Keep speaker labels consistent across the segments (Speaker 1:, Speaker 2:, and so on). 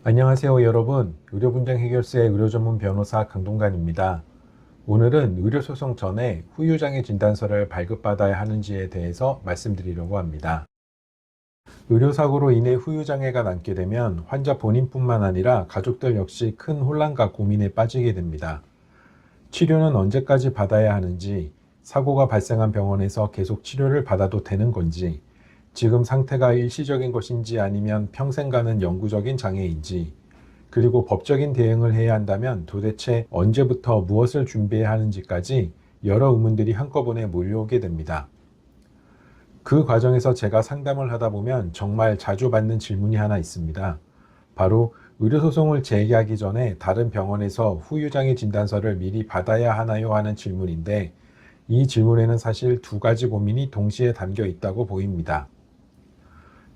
Speaker 1: 안녕하세요 여러분. 의료분쟁 해결사의 의료전문 변호사 강동관입니다. 오늘은 의료소송 전에 후유장애 진단서를 발급받아야 하는지에 대해서 말씀드리려고 합니다. 의료사고로 인해 후유장애가 남게 되면 환자 본인뿐만 아니라 가족들 역시 큰 혼란과 고민에 빠지게 됩니다. 치료는 언제까지 받아야 하는지, 사고가 발생한 병원에서 계속 치료를 받아도 되는 건지, 지금 상태가 일시적인 것인지 아니면 평생 가는 영구적인 장애인지, 그리고 법적인 대응을 해야 한다면 도대체 언제부터 무엇을 준비해야 하는지까지 여러 의문들이 한꺼번에 몰려오게 됩니다. 그 과정에서 제가 상담을 하다 보면 정말 자주 받는 질문이 하나 있습니다. 바로 의료소송을 제기하기 전에 다른 병원에서 후유장애 진단서를 미리 받아야 하나요? 하는 질문인데, 이 질문에는 사실 두 가지 고민이 동시에 담겨 있다고 보입니다.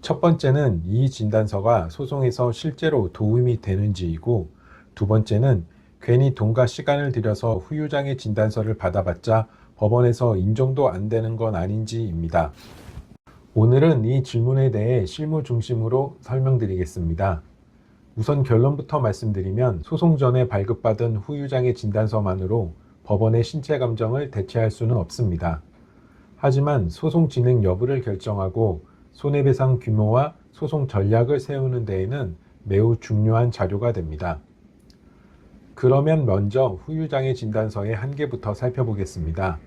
Speaker 1: 첫 번째는 이 진단서가 소송에서 실제로 도움이 되는지이고, 두 번째는 괜히 돈과 시간을 들여서 후유장애 진단서를 받아봤자 법원에서 인정도 안 되는 건 아닌지입니다. 오늘은 이 질문에 대해 실무 중심으로 설명드리겠습니다. 우선 결론부터 말씀드리면 소송 전에 발급받은 후유장애 진단서만으로 법원의 신체 감정을 대체할 수는 없습니다. 하지만 소송 진행 여부를 결정하고 손해배상 규모와 소송 전략을 세우는 데에는 매우 중요한 자료가 됩니다. 그러면 먼저 후유장애 진단서의 한계부터 살펴보겠습니다.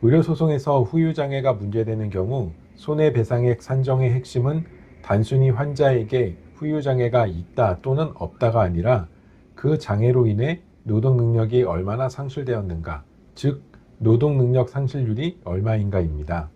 Speaker 1: 의료소송에서 후유장애가 문제되는 경우 손해배상액 산정의 핵심은 단순히 환자에게 후유장애가 있다 또는 없다가 아니라 그 장애로 인해 노동능력이 얼마나 상실되었는가, 즉 노동능력 상실률이 얼마인가입니다.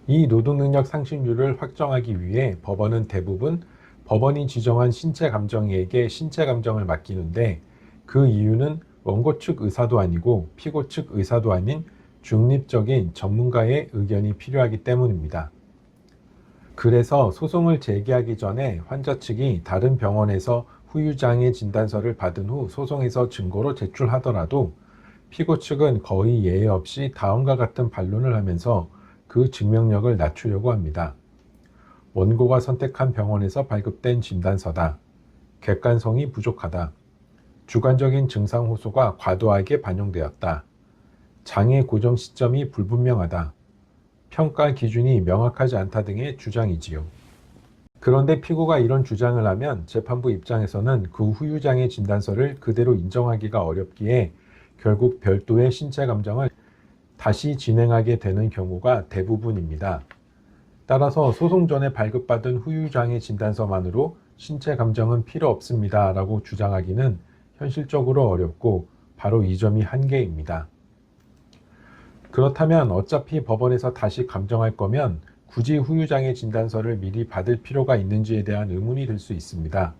Speaker 1: 이 노동능력 상실률을 확정하기 위해 법원은 대부분 법원이 지정한 신체감정의에게 신체감정을 맡기는데, 그 이유는 원고 측 의사도 아니고 피고 측 의사도 아닌 중립적인 전문가의 의견이 필요하기 때문입니다. 그래서 소송을 제기하기 전에 환자 측이 다른 병원에서 후유장애 진단서를 받은 후 소송에서 증거로 제출하더라도 피고 측은 거의 예외 없이 다음과 같은 반론을 하면서 그 증명력을 낮추려고 합니다. 원고가 선택한 병원에서 발급된 진단서다. 객관성이 부족하다. 주관적인 증상 호소가 과도하게 반영되었다. 장애 고정 시점이 불분명하다. 평가 기준이 명확하지 않다 등의 주장이지요. 그런데 피고가 이런 주장을 하면 재판부 입장에서는 그 후유장애 진단서를 그대로 인정하기가 어렵기에 결국 별도의 신체 감정을 다시 진행하게 되는 경우가 대부분입니다. 따라서 소송 전에 발급받은 후유장애 진단서만으로 신체 감정은 필요 없습니다 라고 주장하기는 현실적으로 어렵고 바로 이 점이 한계입니다. 그렇다면 어차피 법원에서 다시 감정할 거면 굳이 후유장애 진단서를 미리 받을 필요가 있는지에 대한 의문이 들 수 있습니다.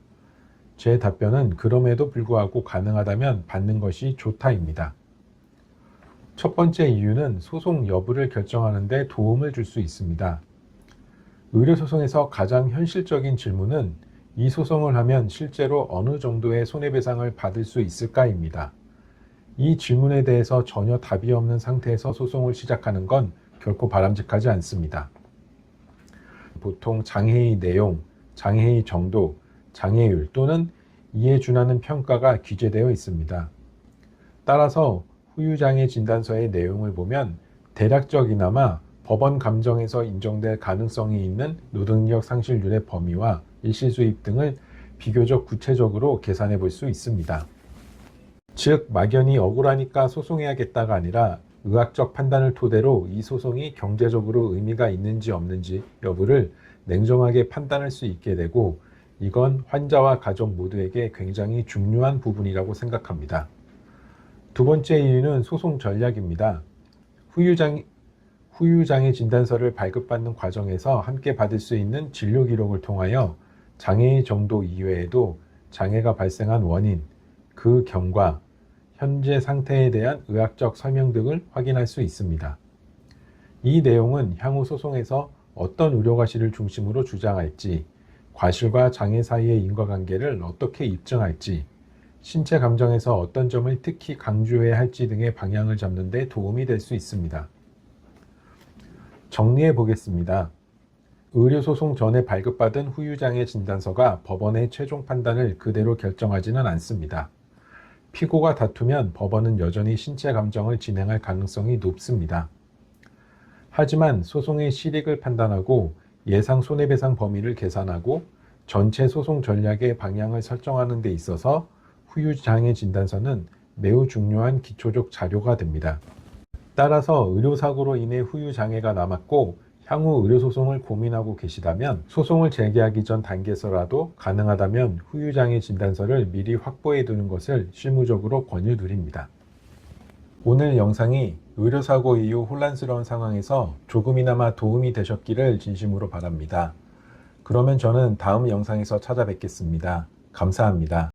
Speaker 1: 제 답변은 그럼에도 불구하고 가능하다면 받는 것이 좋다입니다. 첫 번째 이유는 소송 여부를 결정하는 데 도움을 줄 수 있습니다. 의료소송에서 가장 현실적인 질문은 이 소송을 하면 실제로 어느 정도의 손해배상을 받을 수 있을까입니다. 이 질문에 대해서 전혀 답이 없는 상태에서 소송을 시작하는 건 결코 바람직하지 않습니다. 보통 장애의 내용, 장애의 정도, 장애율 또는 이에 준하는 평가가 기재되어 있습니다. 따라서 후유장애 진단서의 내용을 보면 대략적이나마 법원 감정에서 인정될 가능성이 있는 노동력 상실률의 범위와 일시수입 등을 비교적 구체적으로 계산해 볼 수 있습니다. 즉 막연히 억울하니까 소송해야겠다가 아니라 의학적 판단을 토대로 이 소송이 경제적으로 의미가 있는지 없는지 여부를 냉정하게 판단할 수 있게 되고, 이건 환자와 가족 모두에게 굉장히 중요한 부분이라고 생각합니다. 두 번째 이유는 소송 전략입니다. 후유장애 진단서를 발급받는 과정에서 함께 받을 수 있는 진료 기록을 통하여 장애의 정도 이외에도 장애가 발생한 원인, 그 경과, 현재 상태에 대한 의학적 설명 등을 확인할 수 있습니다. 이 내용은 향후 소송에서 어떤 의료과실을 중심으로 주장할지, 과실과 장애 사이의 인과관계를 어떻게 입증할지, 신체 감정에서 어떤 점을 특히 강조해야 할지 등의 방향을 잡는 데 도움이 될 수 있습니다. 정리해 보겠습니다. 의료소송 전에 발급받은 후유장애 진단서가 법원의 최종 판단을 그대로 결정하지는 않습니다. 피고가 다투면 법원은 여전히 신체 감정을 진행할 가능성이 높습니다. 하지만 소송의 실익을 판단하고 예상 손해배상 범위를 계산하고 전체 소송 전략의 방향을 설정하는 데 있어서 후유장애 진단서는 매우 중요한 기초적 자료가 됩니다. 따라서 의료사고로 인해 후유장애가 남았고 향후 의료소송을 고민하고 계시다면 소송을 제기하기 전 단계에서라도 가능하다면 후유장애 진단서를 미리 확보해 두는 것을 실무적으로 권유드립니다. 오늘 영상이 의료사고 이후 혼란스러운 상황에서 조금이나마 도움이 되셨기를 진심으로 바랍니다. 그러면 저는 다음 영상에서 찾아뵙겠습니다. 감사합니다.